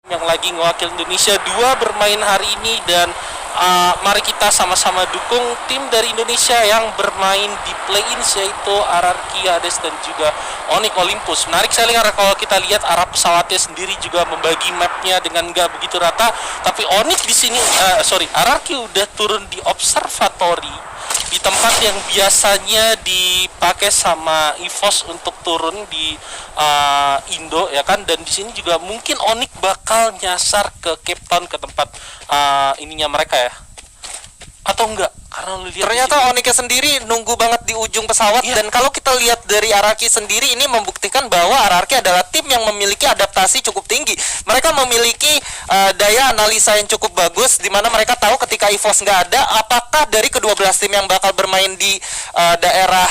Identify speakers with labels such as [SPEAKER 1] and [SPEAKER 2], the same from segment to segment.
[SPEAKER 1] yang lagi ngewakil Indonesia dua bermain hari ini dan mari kita sama-sama dukung tim dari Indonesia yang bermain di play-in yaitu RRQ Hades dan juga Onyx Olympus. Menarik sekali karena kalau kita lihat arah pesawatnya sendiri juga membagi mapnya dengan nggak begitu rata, tapi Onyx di sini RRQ udah turun di observatory di tempat yang biasanya dipakai sama EVOS untuk turun di Indo ya kan, dan di sini juga mungkin Onyx bakal nyasar ke Cape Town ke tempat ininya mereka ya, atau enggak? Karena lu lihat
[SPEAKER 2] ternyata Onyx sendiri nunggu banget di ujung pesawat. Dan kalau kita lihat dari RRQ sendiri, ini membuktikan bahwa RRQ adalah tim yang memiliki adaptasi cukup tinggi. Mereka memiliki daya analisa yang cukup bagus, di mana mereka tahu ketika EVOS nggak ada, apakah dari kedua belas tim yang bakal bermain di daerah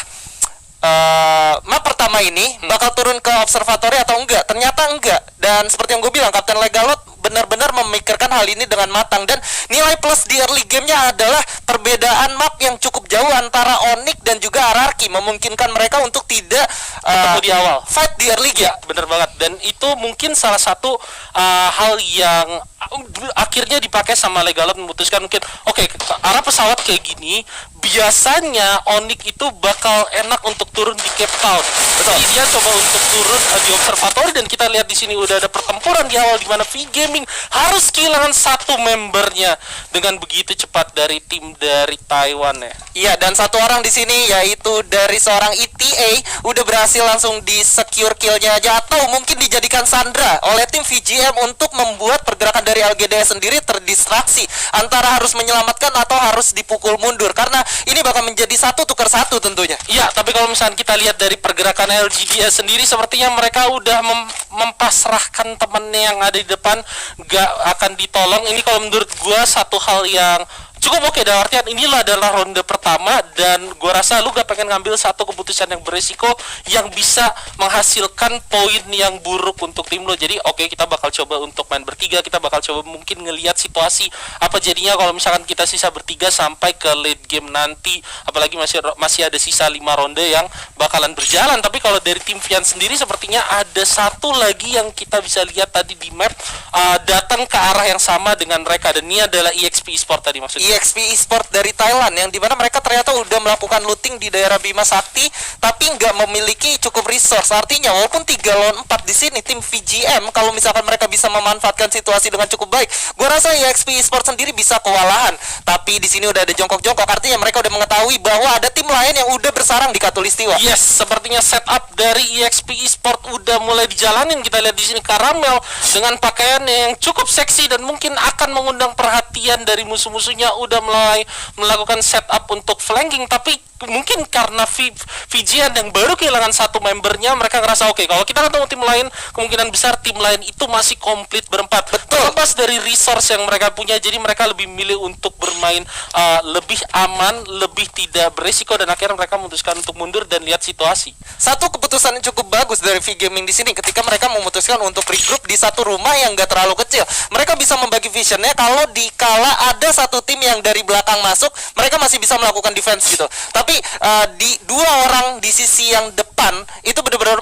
[SPEAKER 2] map pertama ini bakal turun ke observatory atau enggak. Ternyata enggak, dan seperti yang gue bilang, Kapten Legalot benar-benar memikirkan hal ini dengan matang. Dan nilai plus di early gamenya adalah perbedaan map yang cukup jauh antara Onyx dan juga RRQ, memungkinkan mereka untuk tidak
[SPEAKER 1] ketemu di awal,
[SPEAKER 2] fight di early game.
[SPEAKER 1] Ya, bener banget. Dan itu mungkin salah satu hal yang akhirnya dipakai sama Legalot, memutuskan mungkin oke, arah pesawat kayak gini biasanya Onyx itu bakal enak untuk turun di Cape Town. Betul. Jadi dia coba untuk turun di observatory, dan kita lihat di sini udah ada pertempuran di awal di mana V Gaming harus kehilangan satu membernya dengan begitu cepat dari tim dari Taiwan ya.
[SPEAKER 2] Iya, dan satu orang di sini yaitu dari seorang ETA udah berhasil langsung di secure killnya aja, atau mungkin dijadikan sandra oleh tim VGM untuk membuat pergerakan dari LGDS sendiri terdistraksi antara harus menyelamatkan atau harus dipukul mundur, karena ini bakal menjadi satu tukar satu tentunya.
[SPEAKER 1] Iya, tapi kalau misalnya kita lihat dari pergerakan LGDS sendiri, sepertinya mereka udah mempasrahkan temennya yang ada di depan, gak akan ditolong. Ini kalau menurut gua satu hal yang cukup oke, dalam artian inilah adalah ronde pertama, dan gua rasa lu gak pengen ngambil satu keputusan yang beresiko yang bisa menghasilkan poin yang buruk untuk tim lo. Jadi oke, kita bakal coba untuk main bertiga, kita bakal coba mungkin ngelihat situasi apa jadinya kalau misalkan kita sisa bertiga sampai ke late game nanti, apalagi masih ada sisa 5 ronde yang bakalan berjalan. Tapi kalau dari tim Vian sendiri, sepertinya ada satu lagi yang kita bisa lihat tadi di map datang ke arah yang sama dengan mereka, dan ini adalah EXP Esport tadi maksudnya.
[SPEAKER 2] EXP Esport dari Thailand, yang dimana mereka ternyata udah melakukan looting di daerah Bima Sakti tapi nggak memiliki cukup resource. Artinya walaupun 3 lawan 4 di sini tim VGM, kalau misalkan mereka bisa memanfaatkan situasi dengan cukup baik, gue rasa EXP Esport sendiri bisa kewalahan. Tapi di sini udah ada jongkok-jongkok, artinya mereka udah mengetahui bahwa ada tim lain yang udah bersarang di Katulistiwa.
[SPEAKER 1] Yes, sepertinya setup dari EXP Esport udah mulai dijalanin. Kita lihat di sini Karamel dengan pakaiannya yang cukup seksi dan mungkin akan mengundang perhatian dari musuh-musuhnya, udah mulai melakukan setup untuk flanking. Tapi mungkin karena VGN yang baru kehilangan satu membernya, mereka ngerasa oke, kalau kita ketemu tim lain, kemungkinan besar tim lain itu masih komplit berempat.
[SPEAKER 2] Betul.
[SPEAKER 1] Lepas dari resource yang mereka punya, jadi mereka lebih milih untuk bermain lebih aman, lebih tidak beresiko, dan akhirnya mereka memutuskan untuk mundur dan lihat situasi.
[SPEAKER 2] Satu keputusan yang cukup bagus dari V Gaming di sini ketika mereka memutuskan untuk regroup di satu rumah yang gak terlalu kecil. Mereka bisa membagi visionnya, kalau dikala ada satu tim yang dari belakang masuk, mereka masih bisa melakukan defense gitu. Tapi di dua orang di sisi yang depan itu benar-benar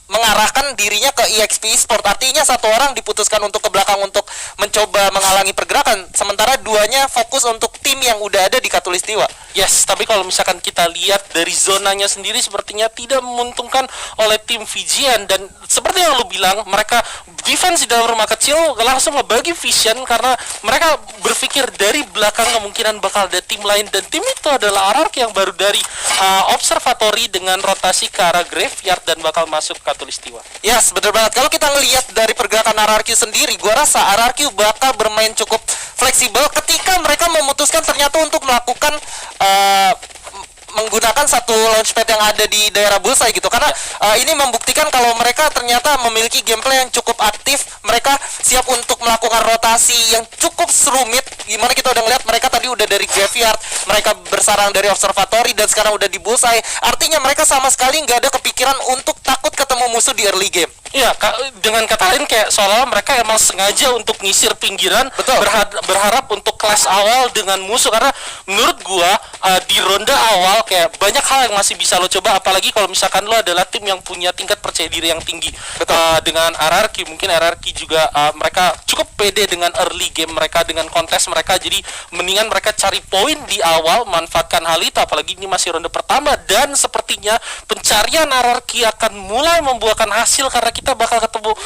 [SPEAKER 2] mengarahkan dirinya ke EXP Esport. Artinya satu orang diputuskan untuk ke belakang untuk mencoba menghalangi pergerakan, sementara duanya fokus untuk tim yang udah ada di Katulistiwa.
[SPEAKER 1] Yes, tapi kalau misalkan kita lihat dari zonanya sendiri, sepertinya tidak menguntungkan oleh tim VGN. Dan seperti yang lu bilang, mereka defense di dalam rumah kecil langsung ngebagi vision karena mereka berpikir dari belakang kemungkinan bakal ada tim lain, dan tim itu adalah RRQ yang baru dari observatory dengan rotasi ke arah graveyard dan bakal masuk ke Katulistiwa.
[SPEAKER 2] Yes, bener banget. Kalau kita ngelihat dari pergerakan RRQ sendiri, gua rasa RRQ bakal bermain cukup fleksibel ketika mereka memutuskan ternyata untuk melakukan menggunakan satu launchpad yang ada di daerah Bullseye gitu, karena ini membuktikan kalau mereka ternyata memiliki gameplay yang cukup aktif. Mereka siap untuk melakukan rotasi yang cukup serumit, gimana kita udah ngeliat mereka tadi udah dari graveyard, mereka bersarang dari observatory, dan sekarang udah di Bullseye. Artinya mereka sama sekali nggak ada kepikiran untuk takut ketemu musuh di early game.
[SPEAKER 1] Iya, dengan kata lain kayak seolah-olah mereka emang sengaja untuk ngisir pinggiran.
[SPEAKER 2] Betul.
[SPEAKER 1] Berharap untuk kelas awal dengan musuh, karena menurut gua di ronde awal kayak kayak banyak hal yang masih bisa lo coba, apalagi kalau misalkan lo adalah tim yang punya tingkat percaya diri yang tinggi. Dengan RRQ mungkin RRQ juga mereka cukup pede dengan early game mereka, dengan kontes mereka, jadi mendingan mereka cari poin di awal, manfaatkan hal itu, apalagi ini masih ronde pertama dan sepertinya pencarian RRQ akan mulai membuahkan hasil karena kita bakal ketemu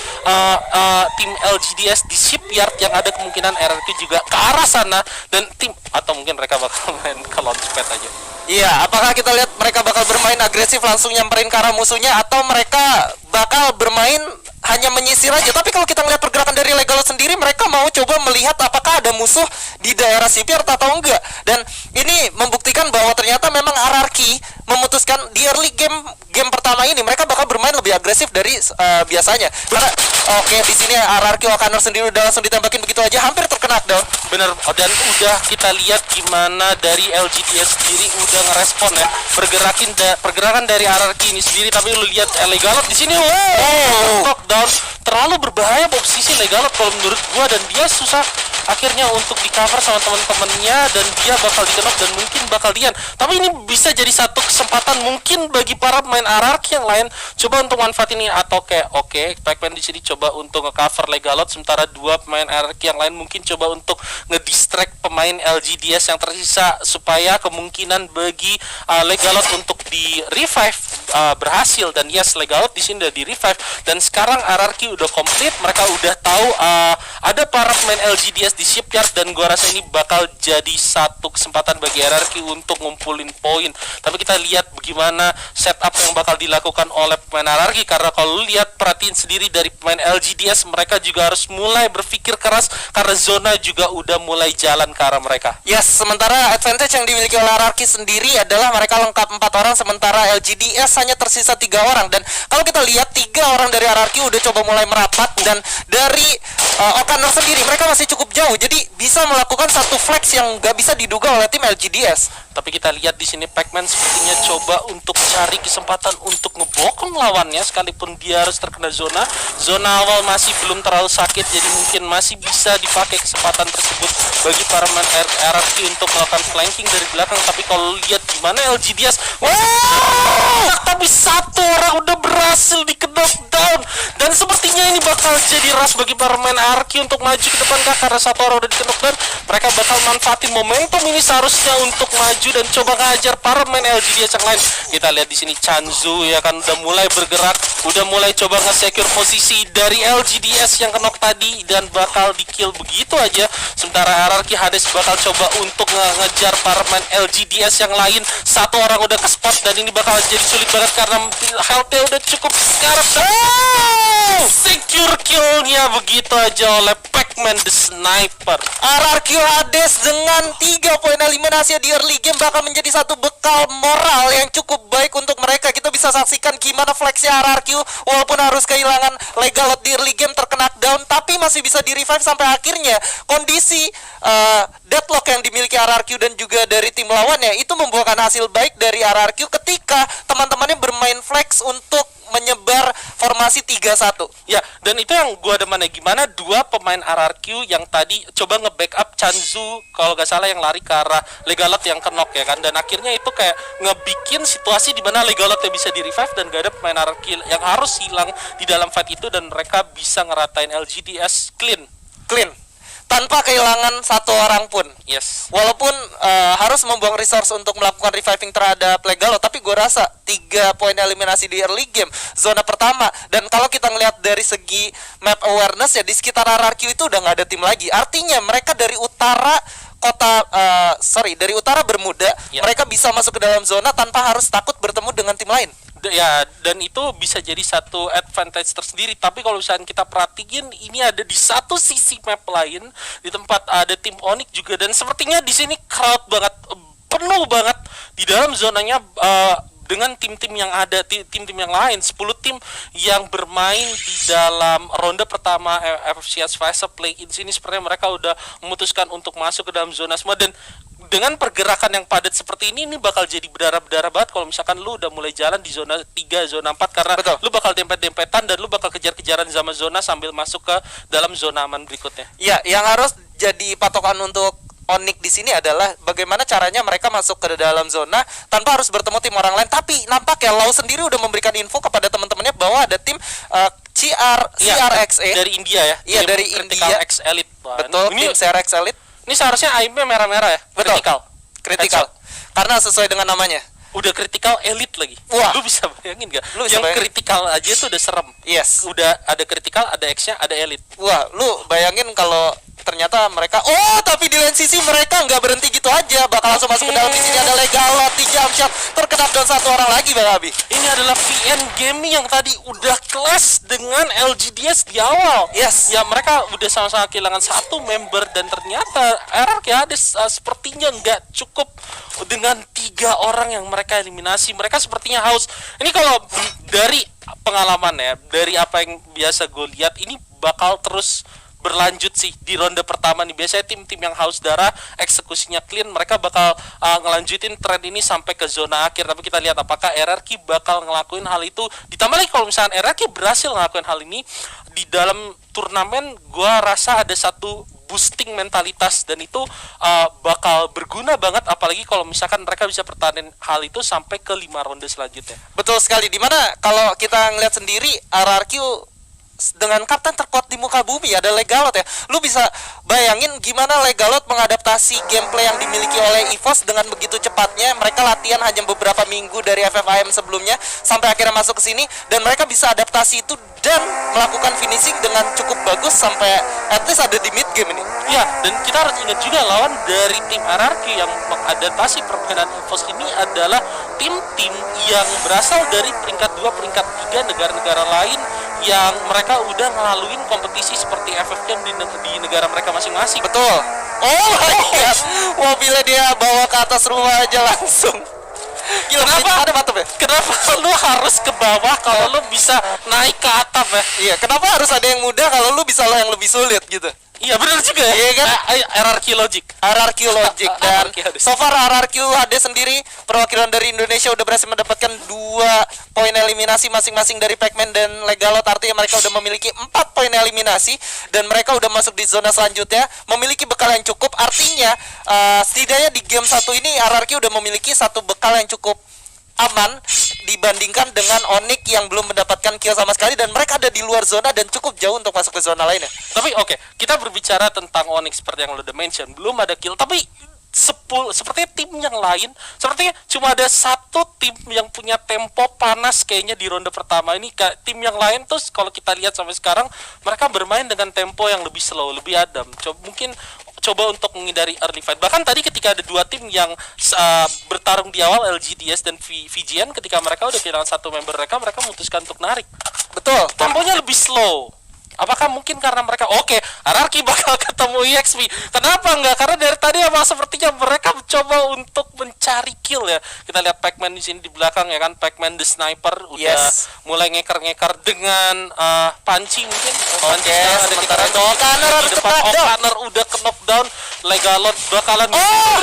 [SPEAKER 1] tim LGDS di shipyard yang ada kemungkinan RRQ juga ke arah sana, dan tim atau mungkin mereka bakal main ke launchpad aja.
[SPEAKER 2] Iya, apakah kita lihat mereka bakal bermain agresif langsung nyamperin ke arah musuhnya, atau mereka bakal bermain hanya menyisir aja? Tapi kalau kita ngeliat pergerakan dari Legalot sendiri, mereka mau coba melihat apakah ada musuh di daerah shipyard atau enggak. Dan ini membuktikan bahwa ternyata memang RRQ memutuskan di early game pertama ini mereka bakal bermain lebih agresif dari biasanya. Karena oke, di sini RRQ Okaner sendiri udah langsung ditembakin begitu aja, hampir terkena knockdown.
[SPEAKER 1] Bener, dan udah kita lihat gimana dari LGDS sendiri udah ngerespon ya pergerakan dari RRQ ini sendiri. Tapi lu lihat Legalot di sini, knockdown terlalu berbahaya posisi Legalot kalau menurut gua, dan dia susah akhirnya untuk di cover sama teman-temannya, dan dia bakal dikenok dan mungkin bakal dian. Tapi ini bisa jadi satu kesempatan mungkin bagi para pemain RRQ yang lain coba untuk manfaatin ini, atau kayak Pac-Man di sini coba untuk nge-cover Legalot, sementara dua pemain RRQ yang lain mungkin coba untuk ngedistract pemain LGDS yang tersisa supaya kemungkinan bagi Legalot untuk di revive berhasil. Dan yes, Legalot di sini udah di revive, dan sekarang RRQ udah komplit, mereka udah tahu ada para pemain LGDS di shipyard, dan gua rasa ini bakal jadi satu kesempatan bagi RRQ untuk ngumpulin poin. Tapi kita lihat bagaimana setup yang bakal dilakukan oleh pemain RRQ, karena kalau lu lihat perhatiin sendiri dari pemain LGDS, mereka juga harus mulai berpikir keras karena zona juga udah mulai jalan ke arah mereka.
[SPEAKER 2] Yes, sementara advantage yang dimiliki oleh RRQ sendiri adalah mereka lengkap 4 orang, sementara LGDS hanya tersisa 3 orang. Dan kalau kita lihat 3 orang dari RRQ udah coba mulai merapat, dan dari Okaner sendiri mereka masih cukup jauh, jadi bisa melakukan satu flex yang gak bisa diduga oleh tim LGDS.
[SPEAKER 1] Tapi kita lihat di sini Pac-Man sepertinya coba untuk cari kesempatan untuk ngebokong lawannya, sekalipun dia harus terkena zona awal masih belum terlalu sakit, jadi mungkin masih bisa dipakai kesempatan tersebut bagi para pemain RRQ untuk melakukan flanking dari belakang. Tapi kalau lihat gimana LGDS, tapi satu orang udah berhasil di knockdown, dan sepertinya ini bakal jadi rush bagi para pemain RRQ untuk maju ke depan karena satu orang udah di knockdown. Mereka bakal manfaatin momentum ini seharusnya untuk maju dan coba ngajar para pemain LGDS yang lain. Kita lihat di sini Chanzu ya kan udah mulai bergerak, udah mulai coba nge-secure posisi dari LGDS yang knock tadi, dan bakal di-kill begitu aja. Sementara RRQ Hades bakal coba untuk ngejar para pemain LGDS yang lain. Satu orang udah ke spot, dan ini bakal jadi sulit banget karena health-nya udah cukup scarab. Secure kill-nya begitu aja oleh Pac-Man the Sniper.
[SPEAKER 2] RRQ Hades dengan 3 poin eliminasi di early game bakal menjadi satu bekal moral yang cukup baik untuk mereka. Kita bisa saksikan gimana flexnya RRQ walaupun harus kehilangan Legalot di early game, terkena down, tapi masih bisa di revive sampai akhirnya. Kondisi deadlock yang dimiliki RRQ dan juga dari tim lawannya itu membuahkan hasil baik dari RRQ ketika teman-temannya bermain flex untuk menyebar formasi 3-1.
[SPEAKER 1] Ya, dan itu yang gua demen ya, gimana dua pemain RRQ yang tadi coba nge-backup Chanzu kalau gak salah yang lari ke arah Legalot yang kenok ya kan, dan akhirnya itu kayak ngebikin situasi di mana Legalot yang bisa di-revive dan gak ada pemain RRQ yang harus hilang di dalam fight itu, dan mereka bisa ngeratain LGDS clean
[SPEAKER 2] tanpa kehilangan satu orang pun.
[SPEAKER 1] Yes.
[SPEAKER 2] Walaupun harus membuang resource untuk melakukan reviving terhadap Legalot, tapi gue rasa 3 poin eliminasi di early game zona pertama. Dan kalau kita ngelihat dari segi map awareness ya, di sekitar RRQ itu udah nggak ada tim lagi. Artinya mereka dari utara dari utara Bermuda, mereka bisa masuk ke dalam zona tanpa harus takut bertemu dengan tim lain.
[SPEAKER 1] Ya, dan itu bisa jadi satu advantage tersendiri. Tapi kalau misalnya kita perhatiin, ini ada di satu sisi map lain, di tempat ada tim Onyx juga, dan sepertinya di sini crowd banget, penuh banget di dalam zonanya dengan tim-tim yang ada, tim-tim yang lain, 10 tim yang bermain di dalam ronde pertama FFCS Fase Play-in sini. Sepertinya mereka udah memutuskan untuk masuk ke dalam zona semua, dan dengan pergerakan yang padat seperti ini bakal jadi berdarah-berdarah banget kalau misalkan lu udah mulai jalan di zona 3, zona 4, karena lu bakal dempet-dempetan dan lu bakal kejar-kejaran sama zona sambil masuk ke dalam zona aman berikutnya.
[SPEAKER 2] Ya, yang harus jadi patokan untuk Onyx di sini adalah bagaimana caranya mereka masuk ke dalam zona tanpa harus bertemu tim orang lain. Tapi nampaknya Lau sendiri udah memberikan info kepada teman-temannya bahwa ada tim CRXE
[SPEAKER 1] dari India ya.
[SPEAKER 2] Iya,
[SPEAKER 1] Tim
[SPEAKER 2] dari
[SPEAKER 1] Critical
[SPEAKER 2] India.
[SPEAKER 1] X Elite. Wah,
[SPEAKER 2] Betul,
[SPEAKER 1] Ini
[SPEAKER 2] tim CRX Elite.
[SPEAKER 1] ini seharusnya aimnya merah-merah ya.
[SPEAKER 2] Betul.
[SPEAKER 1] Critical.
[SPEAKER 2] Critical. Karena sesuai dengan namanya.
[SPEAKER 1] Udah critical elite lagi.
[SPEAKER 2] Wah.
[SPEAKER 1] Lu bisa bayangin gak?
[SPEAKER 2] Lu bisa
[SPEAKER 1] Yang
[SPEAKER 2] bayangin.
[SPEAKER 1] critical aja tuh udah serem.
[SPEAKER 2] Yes.
[SPEAKER 1] Udah ada critical, ada X-nya, ada elite.
[SPEAKER 2] Wah, lu bayangin kalau ternyata mereka tapi di lain sisi mereka nggak berhenti gitu aja, bakal langsung masuk ke dalam. Di sini ada Legalot di jump shot, terkena down satu orang lagi Bang Abi.
[SPEAKER 1] Ini adalah VN Gaming yang tadi udah clash dengan LGDS di awal.
[SPEAKER 2] Yes.
[SPEAKER 1] Ya mereka udah sama-sama kehilangan satu member dan ternyata RRQ sepertinya nggak cukup dengan 3 orang yang mereka eliminasi. Mereka sepertinya haus. Ini kalau dari pengalaman ya, dari apa yang biasa gue lihat, ini bakal terus berlanjut sih di ronde pertama nih. Biasanya tim-tim yang haus darah, eksekusinya clean, mereka bakal ngelanjutin tren ini sampai ke zona akhir. Tapi kita lihat apakah RRQ bakal ngelakuin hal itu. Ditambah lagi kalau misalnya RRQ berhasil ngelakuin hal ini di dalam turnamen, gua rasa ada satu boosting mentalitas dan itu bakal berguna banget, apalagi kalau misalkan mereka bisa pertahanin hal itu sampai ke 5 ronde selanjutnya.
[SPEAKER 2] Betul sekali. Dimana kalau kita ngeliat sendiri RRQ dengan kapten terkuat di muka bumi ada Legalot ya. Lu bisa bayangin gimana Legalot mengadaptasi gameplay yang dimiliki oleh EVOS dengan begitu cepatnya. Mereka latihan hanya beberapa minggu dari FFIM sebelumnya sampai akhirnya masuk ke sini, dan mereka bisa adaptasi itu dan melakukan finishing dengan cukup bagus sampai at least ada di mid game ini.
[SPEAKER 1] Ya, dan kita harus ingat juga lawan dari tim RRQ yang mengadaptasi permainan EVOS ini adalah tim-tim yang berasal dari peringkat 2, peringkat 3 negara-negara lain yang mereka udah ngelaluin kompetisi seperti FFM di negara mereka masing-masing.
[SPEAKER 2] Betul. Oh my god, mobilnya dia bawa ke atas rumah aja langsung. Gila,
[SPEAKER 1] Kenapa?
[SPEAKER 2] ada mantep ya?
[SPEAKER 1] Kenapa lu harus ke bawah kalau lu bisa naik ke atap ya?
[SPEAKER 2] Iya, kenapa harus ada yang mudah kalau lu bisa lo yang lebih sulit gitu?
[SPEAKER 1] Iya benar juga ya.
[SPEAKER 2] Iya kan?
[SPEAKER 1] RRQ Logic.
[SPEAKER 2] RRQ Logic dan
[SPEAKER 1] RRQ HD.
[SPEAKER 2] so far RRQ HD sendiri perwakilan dari Indonesia udah berhasil mendapatkan 2 poin eliminasi masing-masing dari Pacman dan Legalot. Artinya mereka udah memiliki 4 poin eliminasi dan mereka udah masuk di zona selanjutnya, memiliki bekal yang cukup. Artinya setidaknya di game 1 ini RRQ udah memiliki satu bekal yang cukup aman dibandingkan dengan Onyx yang belum mendapatkan kill sama sekali, dan mereka ada di luar zona dan cukup jauh untuk masuk ke zona lainnya.
[SPEAKER 1] Tapi oke, kita berbicara tentang Onyx seperti yang lo udah mention, belum ada kill, tapi sepertinya tim yang lain, sepertinya cuma ada satu tim yang punya tempo panas kayaknya di ronde pertama ini. Tim yang lain tuh kalau kita lihat sampai sekarang mereka bermain dengan tempo yang lebih slow, lebih adem. Coba untuk menghindari early fight. Bahkan tadi ketika ada 2 tim yang bertarung di awal, LGDS dan VGN, ketika mereka udah kehilangan satu member mereka memutuskan untuk narik.
[SPEAKER 2] Betul.
[SPEAKER 1] Temponya lebih slow. Apakah mungkin karena mereka RRQ bakal ketemu EXP? Kenapa enggak? Karena dari tadi emang sepertinya mereka mencoba untuk mencari kill ya. Kita lihat Pacman di sini di belakang ya kan, Pacman the sniper udah mulai ngeker-ngeker dengan panci mungkin.
[SPEAKER 2] Oke, sementara
[SPEAKER 1] O'Connor di depan O'Connor udah ke knockdown. Legalot bakalan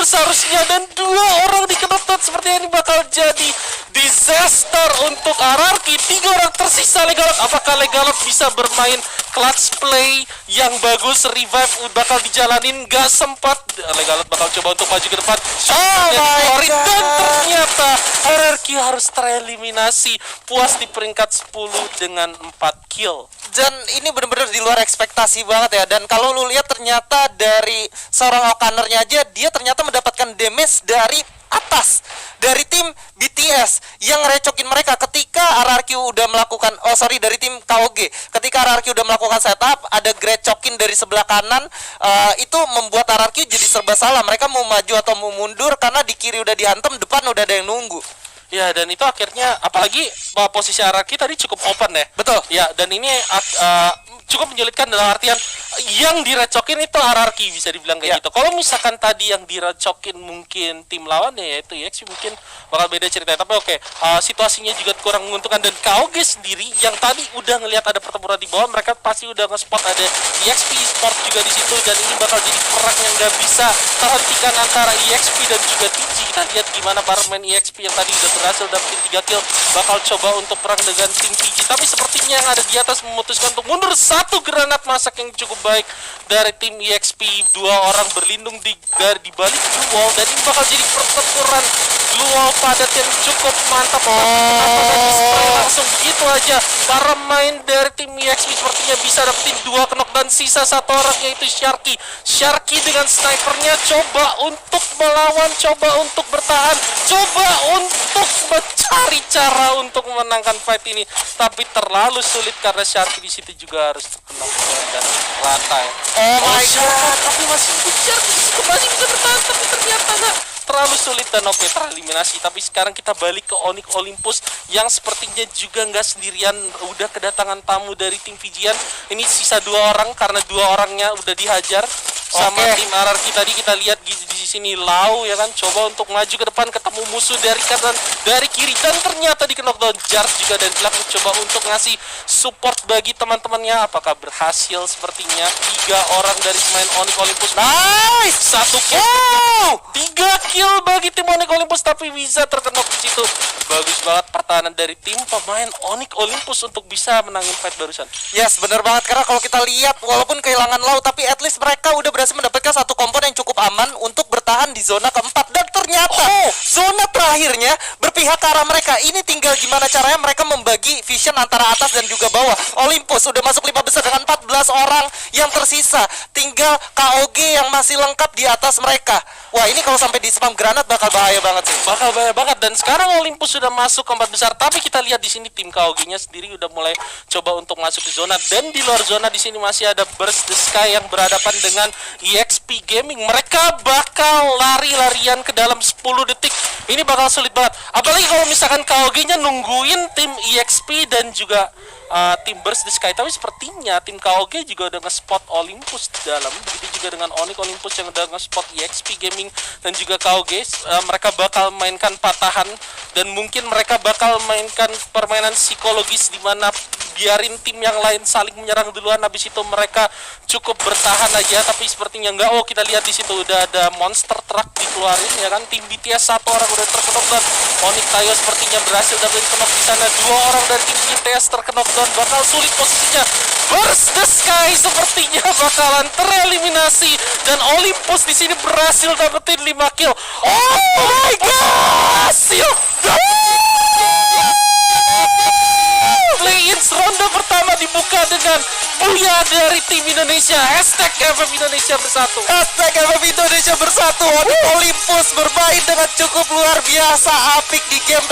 [SPEAKER 1] seharusnya, dan 2 orang di knockdown. Sepertinya ini bakal jadi disaster untuk RRQ. 3 orang tersisa Legalot. Apakah Legalot bisa bermain clutch play yang bagus? Revive bakal dijalanin, gak sempat. Legalot bakal coba untuk maju ke depan. Dan ternyata RRQ harus tereliminasi, puas di peringkat 10 dengan 4 kill.
[SPEAKER 2] Dan ini benar-benar di luar ekspektasi banget ya. Dan kalau lu lihat ternyata dari seorang O'Connornya aja, dia ternyata mendapatkan damage dari atas, dari tim BTS yang recokin mereka ketika RRQ udah melakukan dari tim KOG. Ketika RRQ udah melakukan setup, ada great chokin dari sebelah kanan, itu membuat RRQ jadi serba salah. Mereka mau maju atau mau mundur karena di kiri udah dihantam, depan udah ada yang nunggu.
[SPEAKER 1] Ya, dan itu akhirnya apalagi posisi RRQ tadi cukup open ya.
[SPEAKER 2] Betul.
[SPEAKER 1] Ya, dan ini cukup menyulitkan dalam artian yang direcokin itu RRQ, bisa dibilang kayak gitu. Kalau misalkan tadi yang direcokin mungkin tim lawan ya itu EXP, mungkin bakal beda ceritanya. Tapi situasinya juga kurang menguntungkan, dan KOG sendiri yang tadi udah ngelihat ada pertempuran di bawah, mereka pasti udah nge-spot ada EXP Sport juga di situ, dan ini bakal jadi perang yang nggak bisa terhentikan antara EXP dan juga TG. Kita lihat gimana para main EXP yang tadi udah berhasil dapetin 3 kill bakal coba untuk perang dengan tim PG, tapi sepertinya yang ada di atas memutuskan untuk mundur. Satu granat masak yang cukup baik dari tim EXP, 2 orang berlindung di balik blue wall, dan ini bakal jadi pertempuran blue wall padat yang cukup mantap. Langsung begitu aja para main dari tim EXP sepertinya bisa dapetin 2 knock, dan sisa 1 orang yaitu Sharky dengan snipernya coba untuk melawan, coba untuk bertahan, coba untuk mencari cara untuk memenangkan fight ini, tapi terlalu sulit karena Sharky di situ juga harus terkena dan lantai.
[SPEAKER 2] Oh my god,
[SPEAKER 1] tapi masih Sharky di situ masih bisa bertahan, tapi ternyata nggak, terlalu sulit dan oke tereliminasi. Tapi sekarang kita balik ke Onyx Olympus yang sepertinya juga nggak sendirian, udah kedatangan tamu dari tim Fijian. Ini sisa 2 orang karena 2 orangnya udah dihajar sama tim RRQ. Tadi kita lihat di sini Lau ya kan, coba untuk maju ke depan, ketemu musuh dari kanan dari kiri, dan ternyata di knockdown. Jars juga dari belakang coba untuk ngasih support bagi teman-temannya. Apakah berhasil? Sepertinya 3 orang dari pemain Onyx Olympus. Nice, 1 kill, 3 kill bagi tim Onyx Olympus, tapi bisa terkena di situ. Bagus banget pertahanan dari tim pemain Onyx Olympus untuk bisa menangin fight barusan.
[SPEAKER 2] Yes, bener banget, karena kalau kita lihat walaupun kehilangan Lau, tapi at least mereka udah berhasil mendapatkan satu kompon yang cukup aman untuk bertahan di zona keempat, dan ternyata zona terakhirnya berpihak ke arah mereka. Ini tinggal gimana caranya mereka membagi vision antara atas dan juga bawah. Olympus udah masuk 5 besar dengan 14 orang yang tersisa, tinggal KOG yang masih lengkap di atas mereka. Wah, ini kalau sampai di spam granat bakal bahaya banget sih.
[SPEAKER 1] Bakal bahaya banget, dan sekarang Olympus sudah masuk ke 4 besar, tapi kita lihat di sini tim KOG-nya sendiri udah mulai coba untuk masuk ke zona, dan di luar zona di sini masih ada Burst the Sky yang berhadapan dengan EXP Gaming. Mereka bakal lari-larian ke dalam 10 detik. Ini bakal sulit banget, apalagi kalau misalkan KOG-nya nungguin tim EXP dan juga tim Burst the Sky. Tapi sepertinya tim KOG juga udah nge-spot Olympus di dalam, begitu juga dengan Onyx Olympus yang udah nge-spot EXP Gaming dan juga KOG. Mereka bakal mainkan patahan, dan mungkin mereka bakal mainkan permainan psikologis di mana biarin tim yang lain saling menyerang duluan, habis itu mereka cukup bertahan aja. Tapi sepertinya enggak. Oh, kita lihat di situ udah ada monster truck dikeluarin ya kan. Tim BTS 1 orang udah terkenok, dan Onyx Tayo sepertinya berhasil dapetin kenok di sana. 2 orang dari tim BTS terkenok, dan bakal sulit posisinya. Burst the Sky sepertinya bakalan tereliminasi, dan Olympus di sini berhasil dapetin 5 kill. Oh my god, berhasil. Play-in ronde pertama dibuka dengan buya dari tim Indonesia. Hashtag FF Indonesia bersatu.
[SPEAKER 2] Hashtag FF Indonesia bersatu. Olympus bermain dengan cukup luar biasa apik di game